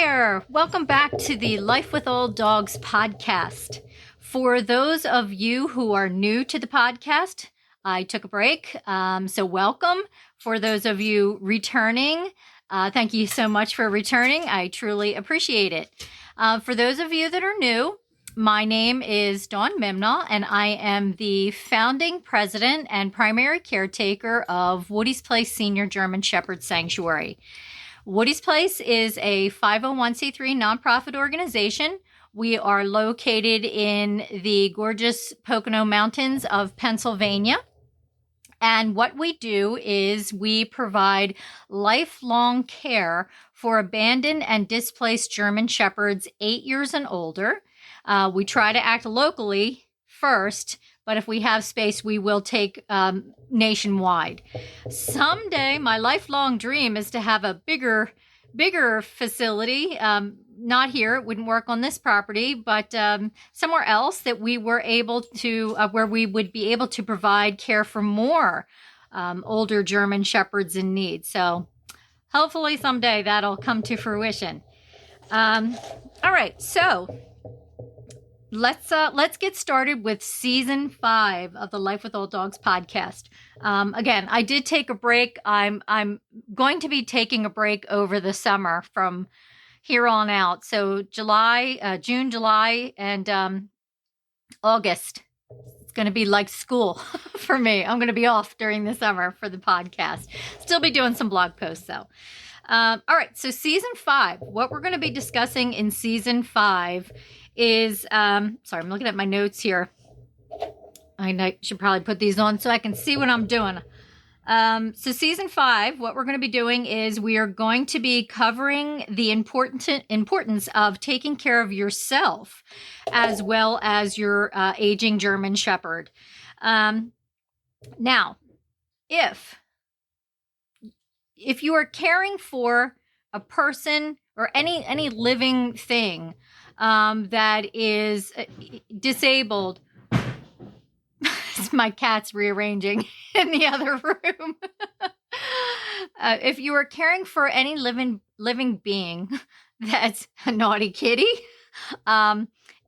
there. Welcome back to the Life with Old Dogs podcast. For those of you who are new to the podcast, I took a break, so welcome. For those of you returning, thank you so much for returning. I truly appreciate it. For those of you that are new, my name is Dawn Mimnaugh, and I am the founding president and primary caretaker of Woody's Place Senior German Shepherd Sanctuary. Woody's Place is a 501c3 nonprofit organization. We are located in the gorgeous Pocono Mountains of Pennsylvania. And what we do is we provide lifelong care for abandoned and displaced German Shepherds 8 years and older. We try to act locally first, but if we have space, we will take nationwide. Someday, my lifelong dream is to have a bigger facility. Not here, it wouldn't work on this property, but somewhere else that we were able to, where we would be able to provide care for more older German Shepherds in need. So hopefully someday that'll come to fruition. All right, so let's get started with season 5 of the Life with Old Dogs podcast. Again, I did take a break. I'm going to be taking a break over the summer from here on out. So June, July, and August. It's going to be like school for me. I'm going to be off during the summer for the podcast. Still be doing some blog posts though. All right. So season 5, what we're going to be discussing in season 5 is, sorry, I'm looking at my notes here. I should probably put these on so I can see what I'm doing. So season 5, what we're going to be doing is we are going to be covering the importance of taking care of yourself as well as your aging German Shepherd. Now, if you are caring for a person or any living thing that is disabled, my cat's rearranging in the other room. If you are caring for any living being that's a naughty kitty,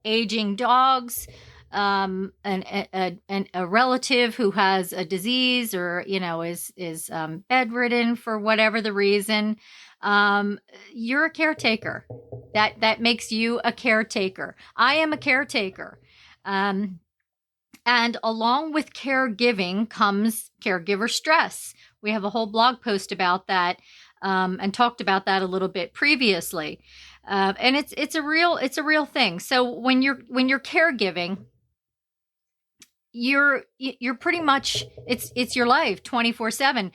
aging dogs, and a relative who has a disease or is bedridden for whatever the reason, you're a caretaker. That makes you a caretaker. I am a caretaker. And along with caregiving comes caregiver stress. We have a whole blog post about that and talked about that a little bit previously. And it's a real thing. So when you're caregiving, you're pretty much it's your life 24/7.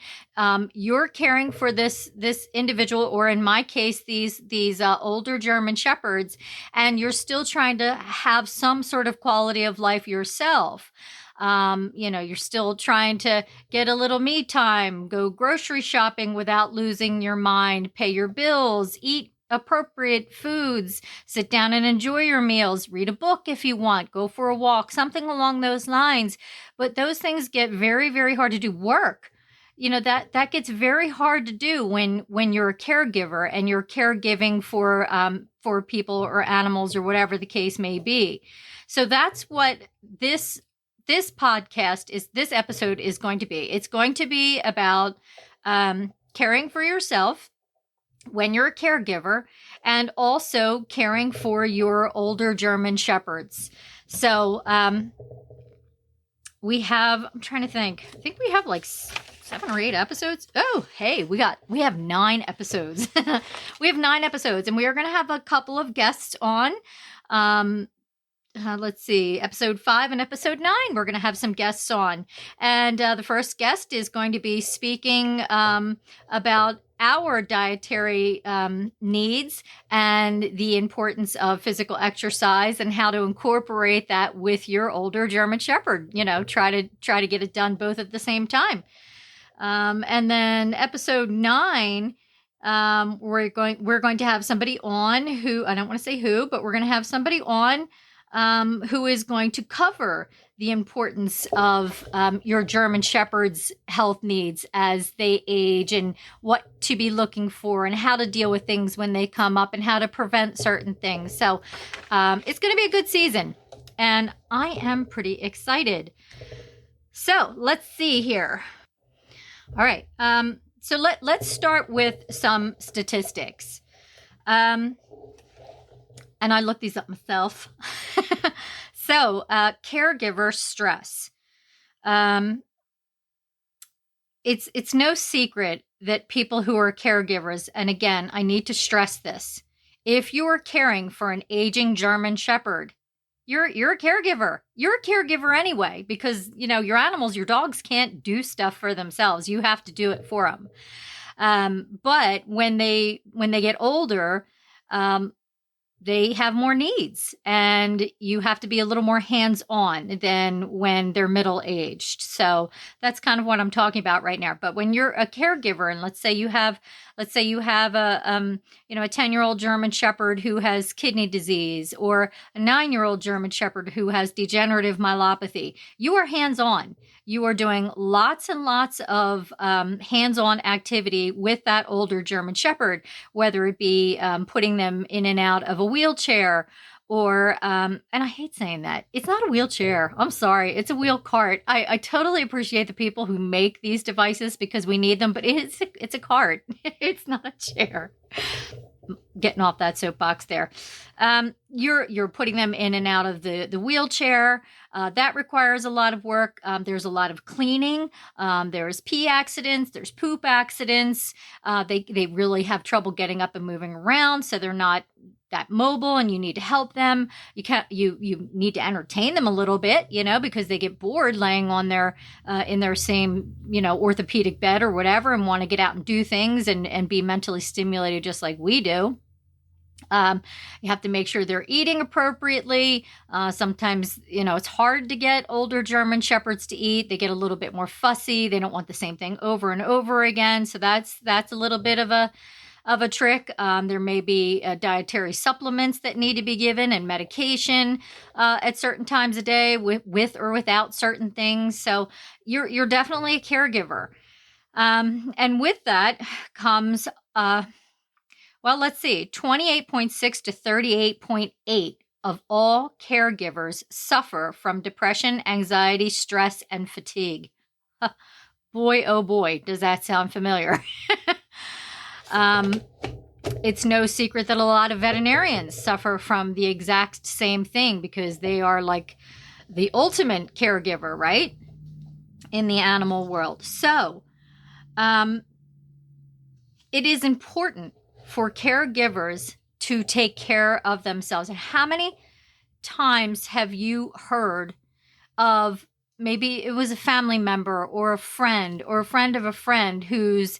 You're caring for this individual, or in my case, these older German Shepherds, and you're still trying to have some sort of quality of life yourself. You're still trying to get a little me time, go grocery shopping without losing your mind, pay your bills, eat appropriate foods, sit down and enjoy your meals, read a book if you want, go for a walk, something along those lines. But those things get very, very hard to do. Work, that gets very hard to do when you're a caregiver and you're caregiving for people or animals or whatever the case may be. So that's what this episode is going to be. It's going to be about caring for yourself when you're a caregiver, and also caring for your older German Shepherds. So I'm trying to think. I think we have like 7 or 8 episodes. Oh, hey, we have 9 episodes. We have 9 episodes, and we are going to have a couple of guests on. Let's see, episode 5 and episode 9, we're going to have some guests on. And the first guest is going to be speaking about our dietary needs and the importance of physical exercise and how to incorporate that with your older German Shepherd. Try to get it done both at the same time. And then episode 9, we're going to have somebody on who, I don't want to say who, but we're going to have somebody on who is going to cover the importance of your German Shepherd's health needs as they age, and what to be looking for, and how to deal with things when they come up, and how to prevent certain things. So it's going to be a good season, and I am pretty excited. So let's see here. All right. So let's start with some statistics. And I looked these up myself. So, caregiver stress. It's no secret that people who are caregivers, and again, I need to stress this, if you are caring for an aging German Shepherd, you're a caregiver. You're a caregiver anyway, because your animals, your dogs can't do stuff for themselves. You have to do it for them. But when they get older, they have more needs, and you have to be a little more hands-on than when they're middle-aged. So that's kind of what I'm talking about right now. But when you're a caregiver, and let's say you have a 10-year-old German Shepherd who has kidney disease, or a 9-year-old German Shepherd who has degenerative myelopathy, you are hands-on. You are doing lots and lots of hands-on activity with that older German Shepherd, whether it be putting them in and out of a wheelchair, or, and I hate saying that, it's not a wheelchair. I'm sorry. It's a wheel cart. I totally appreciate the people who make these devices, because we need them, but it's a cart. It's not a chair. Getting off that soapbox there. You're putting them in and out of the wheelchair. That requires a lot of work. There's a lot of cleaning. There's pee accidents. There's poop accidents. They really have trouble getting up and moving around, so they're not that mobile, and you need to help them. You need to entertain them a little bit, because they get bored laying on their in their same orthopedic bed or whatever, and want to get out and do things and be mentally stimulated just like we do. You have to make sure they're eating appropriately. Sometimes, it's hard to get older German Shepherds to eat. They get a little bit more fussy. They don't want the same thing over and over again. So that's a little bit of a trick. There may be dietary supplements that need to be given, and medication at certain times of day with or without certain things. So you're definitely a caregiver. And with that comes, let's see, 28.6 to 38.8 of all caregivers suffer from depression, anxiety, stress, and fatigue. Boy, oh boy, does that sound familiar. It's no secret that a lot of veterinarians suffer from the exact same thing, because they are like the ultimate caregiver, right, in the animal world. So it is important for caregivers to take care of themselves. And how many times have you heard of, maybe it was a family member or a friend of a friend whose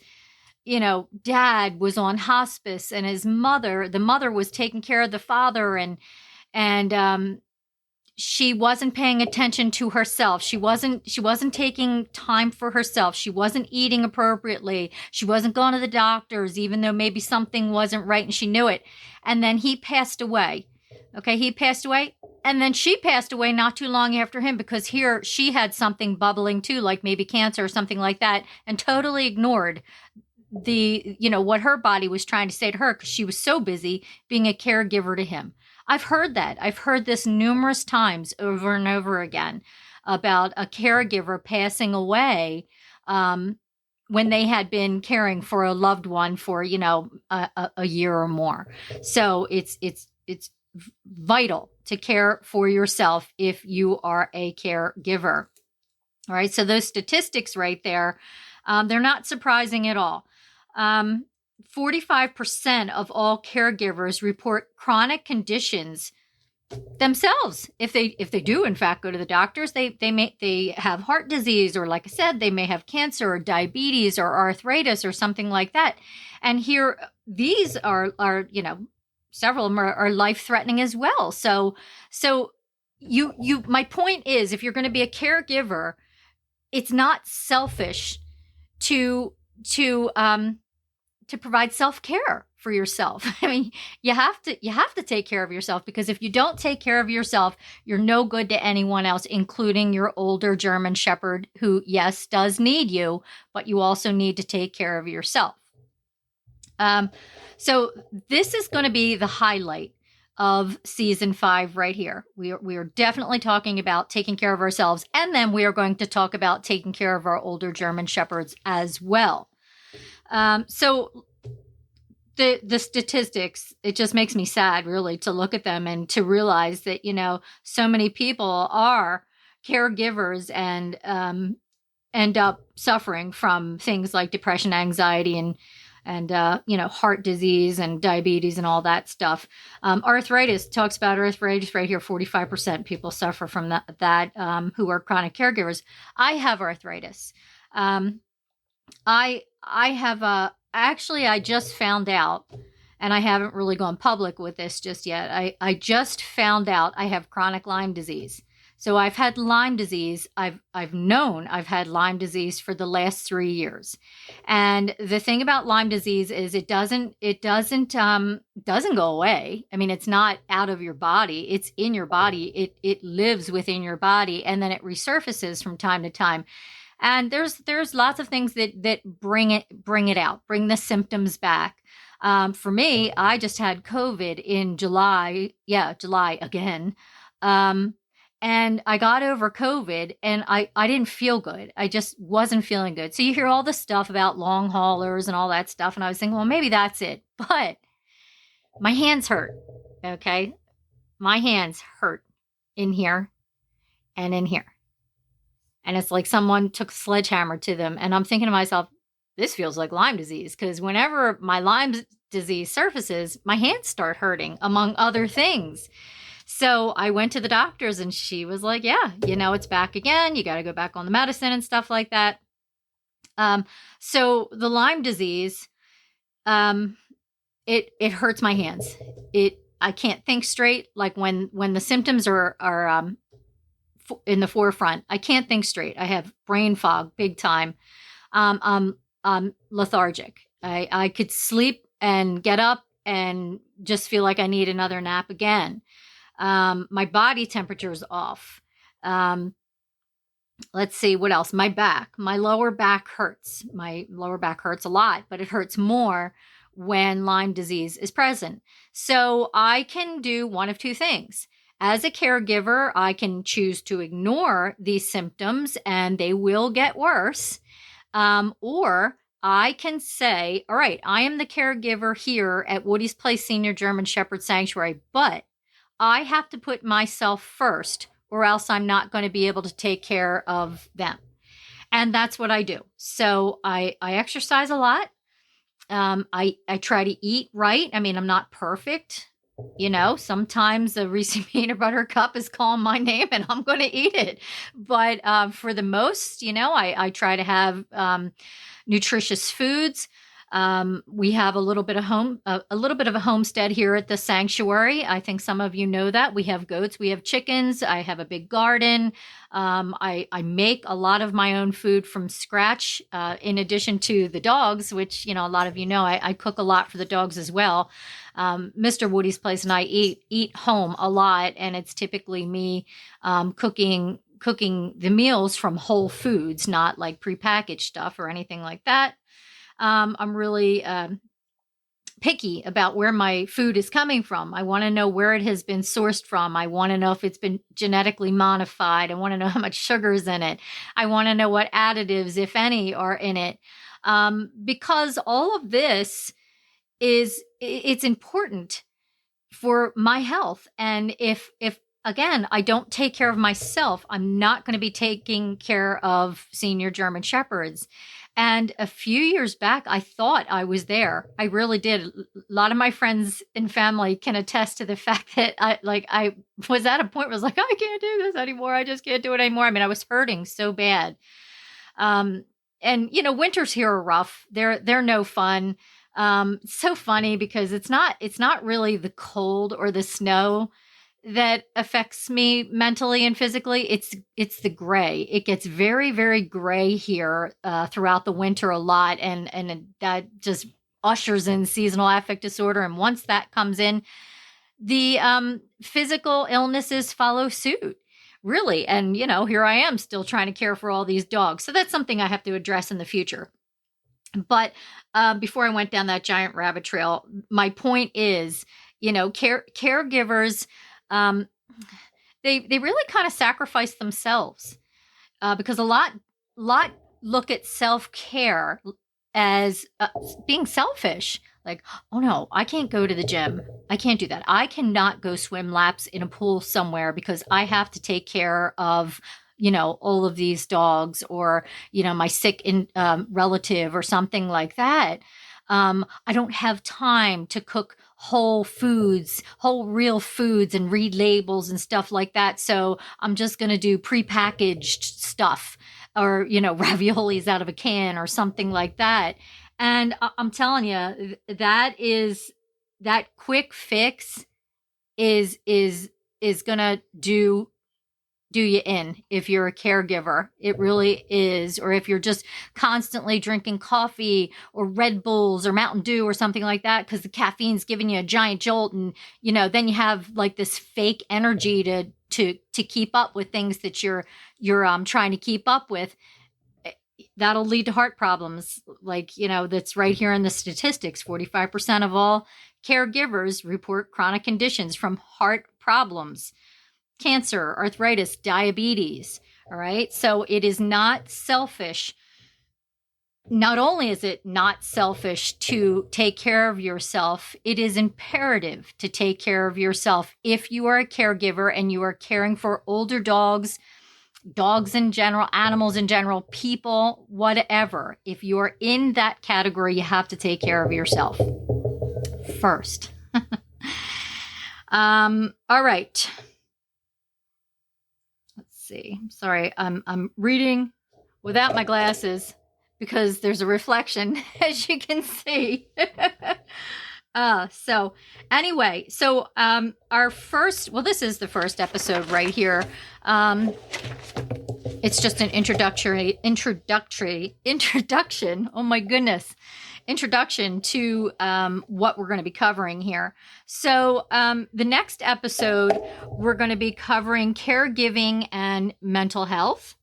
dad was on hospice, and the mother was taking care of the father, and she wasn't paying attention to herself. She wasn't taking time for herself. She wasn't eating appropriately. She wasn't going to the doctors, even though maybe something wasn't right and she knew it. And then he passed away. Okay, he passed away. And then she passed away not too long after him, because she had something bubbling too, like maybe cancer or something like that, and totally ignored what her body was trying to say to her, because she was so busy being a caregiver to him. I've heard that. I've heard this numerous times over and over again about a caregiver passing away when they had been caring for a loved one for, a year or more. So it's vital to care for yourself if you are a caregiver. All right. So those statistics right there, they're not surprising at all. 45% of all caregivers report chronic conditions themselves. If they do in fact go to the doctors, they have heart disease, or like I said, they may have cancer or diabetes or arthritis or something like that. And here, these are several of them are life-threatening as well. So my point is, if you're going to be a caregiver, it's not selfish to provide self-care for yourself. I mean, you have to take care of yourself, because if you don't take care of yourself, you're no good to anyone else, including your older German Shepherd, who, yes, does need you, but you also need to take care of yourself. So this is going to be the highlight of season 5 right here. We are definitely talking about taking care of ourselves, and then we are going to talk about taking care of our older German Shepherds as well. So the statistics, it just makes me sad, really, to look at them and to realize that, so many people are caregivers and end up suffering from things like depression, anxiety, and heart disease and diabetes and all that stuff. Arthritis, talks about arthritis right here. 45% people suffer from that who are chronic caregivers. I have arthritis. I have actually, I just found out, and I haven't really gone public with this just yet. I just found out I have chronic Lyme disease. So I've had Lyme disease. I've known I've had Lyme disease for the last 3 years. And the thing about Lyme disease is it doesn't go away. I mean, it's not out of your body. It's in your body. It lives within your body, and then it resurfaces from time to time. And there's lots of things that bring it out, bring the symptoms back. For me, I just had COVID in July. Yeah, July again. And I got over COVID, and I didn't feel good. I just wasn't feeling good. So you hear all this stuff about long haulers and all that stuff. And I was thinking, well, maybe that's it. But my hands hurt. Okay. My hands hurt in here and in here. And it's like someone took a sledgehammer to them. And I'm thinking to myself, this feels like Lyme disease, because whenever my Lyme disease surfaces, my hands start hurting, among other things. So I went to the doctors, and she was like, yeah, it's back again. You got to go back on the medicine and stuff like that. So the Lyme disease, it hurts my hands. I can't think straight. Like when the symptoms are in the forefront, I can't think straight. I have brain fog big time. I'm lethargic. I could sleep and get up and just feel like I need another nap again. My body temperature is off. Let's see what else. My lower back hurts. My lower back hurts a lot, but it hurts more when Lyme disease is present. So I can do one of two things. As a caregiver, I can choose to ignore these symptoms and they will get worse. Or I can say, all right, I am the caregiver here at Woody's Place Senior German Shepherd Sanctuary, but I have to put myself first, or else I'm not going to be able to take care of them. And that's what I do. So I exercise a lot. I try to eat right. I mean, I'm not perfect. Sometimes a Reese's peanut butter cup is calling my name and I'm going to eat it. But for the most, I try to have nutritious foods. We have a little bit of a homestead here at the sanctuary. I think some of you know that. We have goats, we have chickens. I have a big garden. I make a lot of my own food from scratch, in addition to the dogs, which, a lot of you know, I cook a lot for the dogs as well. Mr. Woody's Place and I eat home a lot, and it's typically me cooking the meals from whole foods, not like prepackaged stuff or anything like that. I'm really picky about where my food is coming from. I want to know where it has been sourced from. I want to know if it's been genetically modified. I want to know how much sugar is in it. I want to know what additives, if any, are in it. Because all of this it's important for my health. And if again, I don't take care of myself, I'm not going to be taking care of senior German Shepherds. And a few years back, I thought I was there. I really did. A lot of my friends and family can attest to the fact that I was at a point where I was like, I can't do this anymore. I just can't do it anymore. I mean, I was hurting so bad. And winters here are rough. They're no fun. It's so funny because it's not really the cold or the snow that affects me mentally and physically. It's the gray. It gets very, very gray here throughout the winter a lot, and that just ushers in seasonal affect disorder. And once that comes in, the physical illnesses follow suit, really. And, here I am still trying to care for all these dogs. So that's something I have to address in the future. But before I went down that giant rabbit trail, my point is, caregivers, they really kind of sacrifice themselves because a lot look at self-care as being selfish. Like, oh no, I can't go to the gym. I can't do that. I cannot go swim laps in a pool somewhere because I have to take care of, all of these dogs or, my sick relative or something like that. I don't have time to cook whole real foods and read labels and stuff like that. So I'm just going to do prepackaged stuff or, raviolis out of a can or something like that. And I'm telling you, that quick fix is going to do you in if you're a caregiver. It really is. Or if you're just constantly drinking coffee or Red Bulls or Mountain Dew or something like that, because the caffeine's giving you a giant jolt. And, then you have like this fake energy to keep up with things that you're trying to keep up with. That'll lead to heart problems. Like, that's right here in the statistics. 45% of all caregivers report chronic conditions from heart problems, cancer, arthritis, diabetes. All right. So it is not selfish. Not only is it not selfish to take care of yourself, it is imperative to take care of yourself if you are a caregiver and you are caring for older dogs in general, animals in general, people, whatever. If you're in that category, you have to take care of yourself first. All right. Let's see. Sorry, I'm reading without my glasses because there's a reflection, as you can see. So anyway, our first, this is the first episode right here. It's just an introduction. Oh my goodness. Introduction to what we're going to be covering here. So the next episode, we're going to be covering caregiving and mental health.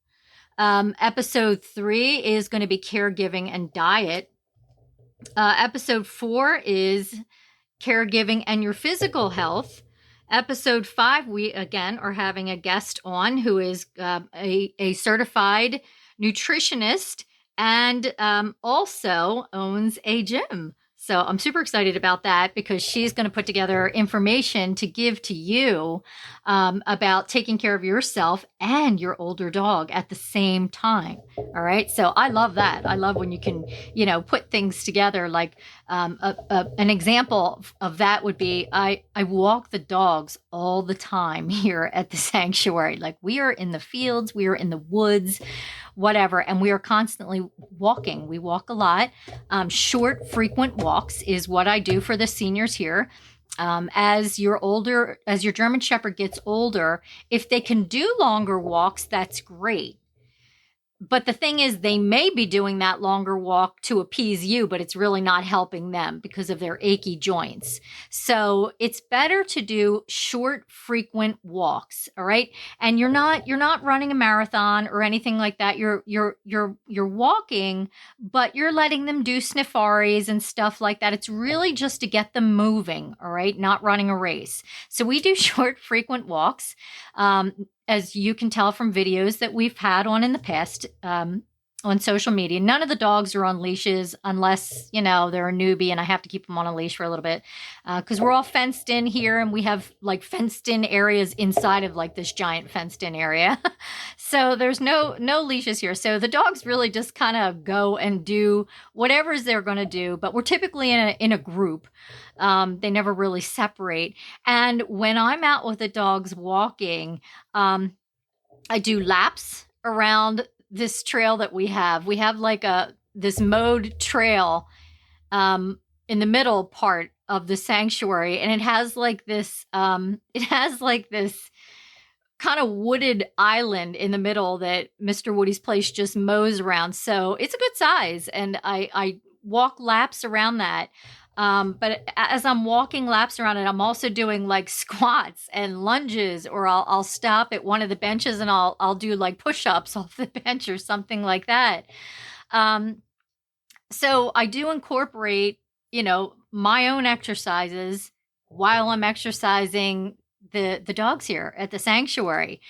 Episode 3 is going to be caregiving and diet. Episode 4 is caregiving and your physical health. Episode 5, we again are having a guest on who is a certified nutritionist and also owns a gym. So I'm super excited about that because she's going to put together information to give to you about taking care of yourself and your older dog at the same time. All right. So I love that. I love when you can, put things together. Like an example of that would be I walk the dogs all the time here at the sanctuary. Like we are in the fields, we are in the woods, whatever. And we are constantly walking. We walk a lot. Short, frequent walks is what I do for the seniors here. As your German Shepherd gets older, if they can do longer walks, that's great. But the thing is, they may be doing that longer walk to appease you, but it's really not helping them because of their achy joints. So it's better to do short, frequent walks. All right. And you're not running a marathon or anything like that. You're walking, but you're letting them do snifaris and stuff like that. It's really just to get them moving. All right. Not running a race. So we do short, frequent walks. As you can tell from videos that we've had on in the past on social media, none of the dogs are on leashes unless, they're a newbie and I have to keep them on a leash for a little bit because we're all fenced in here and we have like fenced in areas inside of like this giant fenced in area. So there's no leashes here. So the dogs really just kind of go and do whatever they're going to do. But we're typically in a group. They never really separate. And when I'm out with the dogs walking, I do laps around this trail that we have. We have like this mowed trail in the middle part of the sanctuary, and it has like this kind of wooded island in the middle that Mr. Woody's place just mows around. So it's a good size, and I walk laps around that. But as I'm walking laps around it, I'm also doing like squats and lunges, or I'll stop at one of the benches and I'll do like push-ups off the bench or something like that. Um, so I do incorporate, my own exercises while I'm exercising the dogs here at the sanctuary.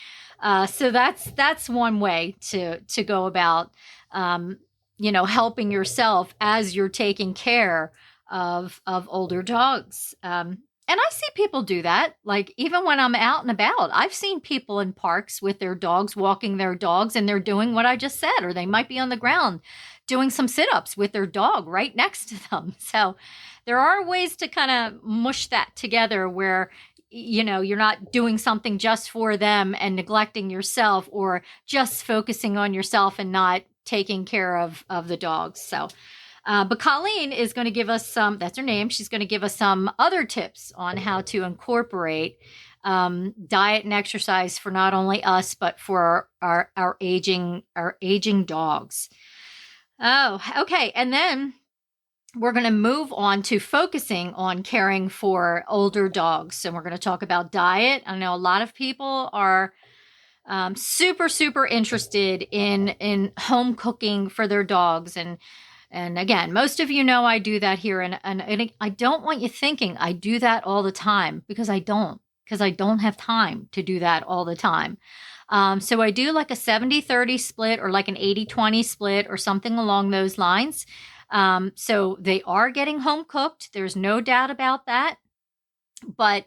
So that's one way to go about, helping yourself as you're taking care of older dogs. And I see people do that. Like even when I'm out and about, I've seen people in parks with their dogs, walking their dogs, and they're doing what I just said, or they might be on the ground doing some sit-ups with their dog right next to them. So there are ways to kind of mush that together where you're not doing something just for them and neglecting yourself, or just focusing on yourself and not taking care of the dogs. So but Colleen is going to give us that's her name. She's going to give us some other tips on how to incorporate diet and exercise for not only us, but for our aging dogs. Oh, okay. And then we're going to move on to focusing on caring for older dogs. And we're going to talk about diet. I know a lot of people are super, super interested in home cooking for their dogs. And again, most of you know I do that here. And I don't want you thinking I do that all the time, because I don't have time to do that all the time. So I do like a 70-30 split, or like an 80-20 split, or something along those lines. So they are getting home cooked. There's no doubt about that. But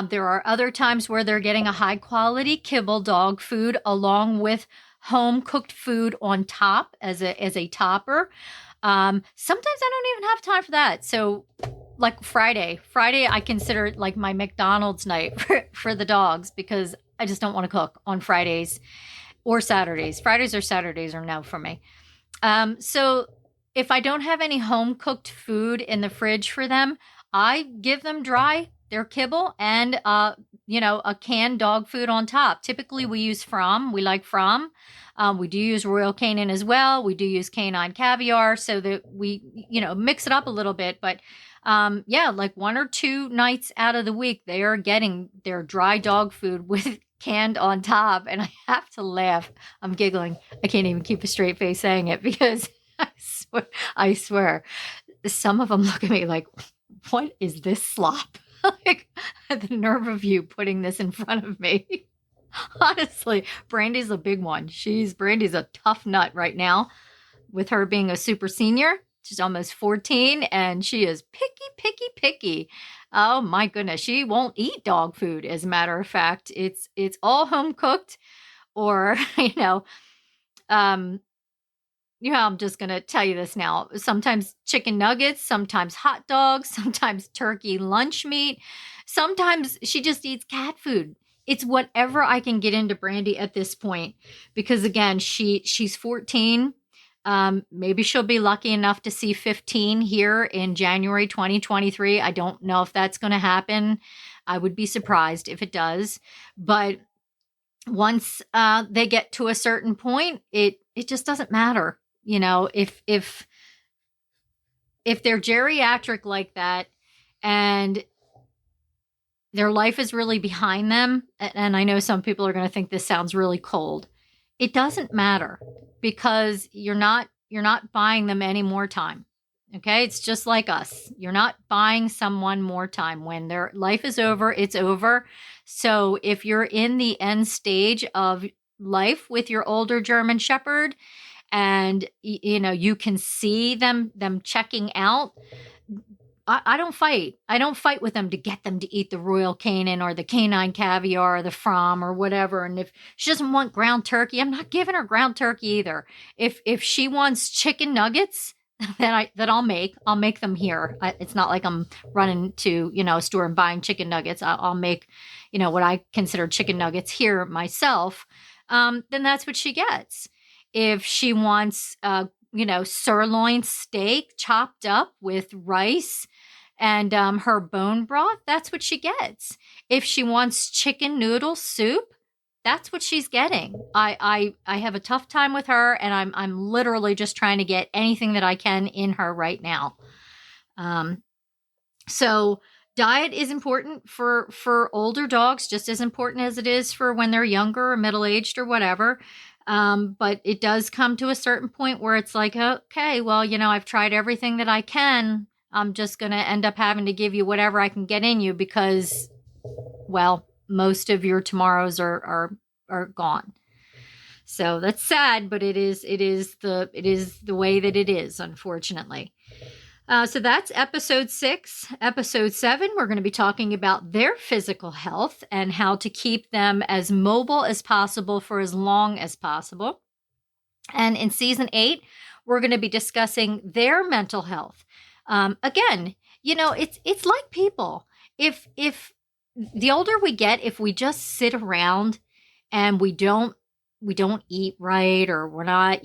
there are other times where they're getting a high quality kibble dog food along with home cooked food on top as a topper. Sometimes I don't even have time for that. So like Friday, I consider it like my McDonald's night for the dogs, because I just don't want to cook on Fridays or Saturdays. Fridays or Saturdays are no for me. So if I don't have any home cooked food in the fridge for them, I give them their kibble and, a canned dog food on top. Typically we use From. We like From. We do use Royal Canin as well. We do use canine caviar, so that we, mix it up a little bit. But like 1 or 2 nights out of the week, they are getting their dry dog food with canned on top. And I have to laugh. I'm giggling. I can't even keep a straight face saying it, because I swear, some of them look at me like, what is this slop? Like, the nerve of you putting this in front of me. Honestly, Brandy's a big one. Brandy's a tough nut right now, with her being a super senior. She's almost 14, and she is picky. Oh my goodness. She won't eat dog food. As a matter of fact, it's all home cooked, or, I'm just going to tell you this now. Sometimes chicken nuggets, sometimes hot dogs, sometimes turkey lunch meat. Sometimes she just eats cat food. It's whatever I can get into Brandy at this point, because again, she's 14. Maybe she'll be lucky enough to see 15 here in January 2023. I don't know if that's going to happen. I would be surprised if it does. But once they get to a certain point, it just doesn't matter. If they're geriatric like that and their life is really behind them, and I know some people are going to think this sounds really cold, it doesn't matter, because you're not buying them any more time. Okay? It's just like us. You're not buying someone more time. When their life is over, it's over. So if you're in the end stage of life with your older German Shepherd, and you can see them checking out, I don't fight. I don't fight with them to get them to eat the Royal Canin or the canine caviar or the From or whatever. And if she doesn't want ground turkey, I'm not giving her ground turkey either. If she wants chicken nuggets, that I'll make them here. It's not like I'm running to a store and buying chicken nuggets. I'll make what I consider chicken nuggets here myself. Then that's what she gets. If she wants sirloin steak chopped up with rice and her bone broth, that's what she gets. If she wants chicken noodle soup, that's what she's getting. I have a tough time with her, and I'm literally just trying to get anything that I can in her right now. So diet is important for older dogs, just as important as it is for when they're younger or middle-aged or whatever. But it does come to a certain point where it's like, okay, well, I've tried everything that I can. I'm just going to end up having to give you whatever I can get in you because, well, most of your tomorrows are gone. So that's sad, but it is the way that it is, unfortunately. So that's episode 6. Episode 7, we're going to be talking about their physical health and how to keep them as mobile as possible for as long as possible. And in season 8, we're going to be discussing their mental health. Again, it's like people. If the older we get, if we just sit around and we don't eat right, or we're not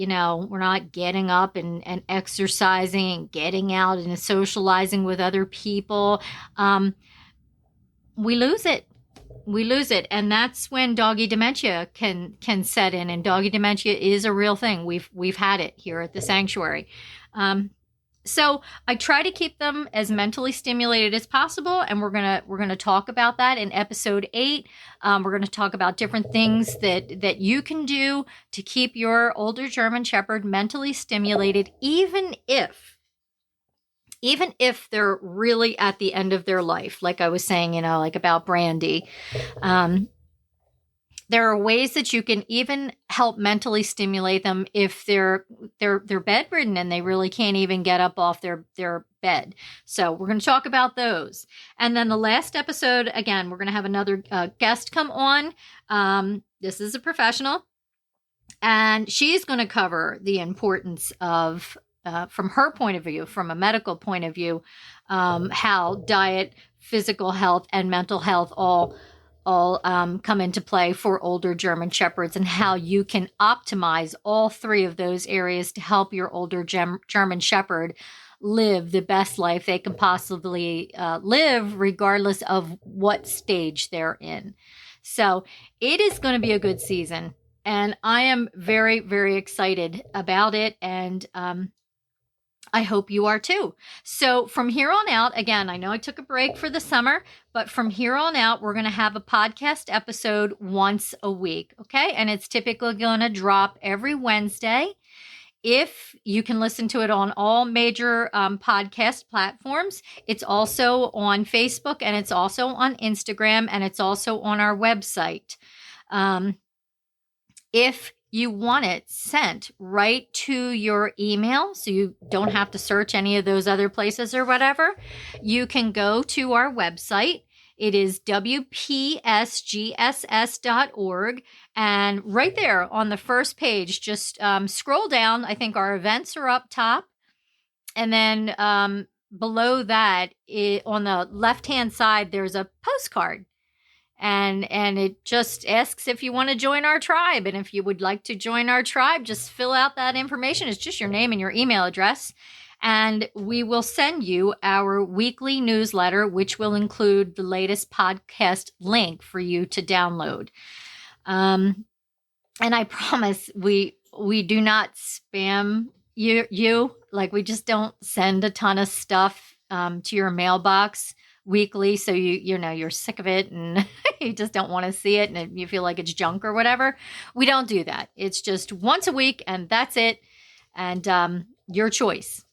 getting up and exercising and getting out and socializing with other people, we lose it. And that's when doggy dementia can set in, and doggy dementia is a real thing. We've had it here at the sanctuary. So I try to keep them as mentally stimulated as possible, and we're gonna talk about that in episode 8. We're gonna talk about different things that you can do to keep your older German Shepherd mentally stimulated, even if they're really at the end of their life, like I was saying, like about Brandy. There are ways that you can even help mentally stimulate them if they're bedridden and they really can't even get up off their bed. So we're going to talk about those. And then the last episode, again, we're going to have another guest come on. This is a professional, and she's going to cover the importance of, from her point of view, from a medical point of view, how diet, physical health, and mental health all come into play for older German Shepherds, and how you can optimize all 3 of those areas to help your older German Shepherd live the best life they can possibly live, regardless of what stage they're in. So it is going to be a good season, and I am very, very excited about it, and I hope you are too. So from here on out, again, I know I took a break for the summer, but from here on out, we're going to have a podcast episode once a week, okay? And it's typically going to drop every Wednesday. If you can listen to it on all major podcast platforms, it's also on Facebook, and it's also on Instagram, and it's also on our website. If you want it sent right to your email, so you don't have to search any of those other places or whatever, you can go to our website. It is wpsgss.org. And right there on the first page, just scroll down. I think our events are up top. And then below that, on the left-hand side, there's a postcard. And it just asks if you want to join our tribe. And if you would like to join our tribe, just fill out that information. It's just your name and your email address. And we will send you our weekly newsletter, which will include the latest podcast link for you to download. And I promise we do not spam you. Like, we just don't send a ton of stuff to your mailbox weekly, so you're sick of it and you just don't want to see it and you feel like it's junk or whatever. We don't do that. It's just once a week, and that's it. And your choice.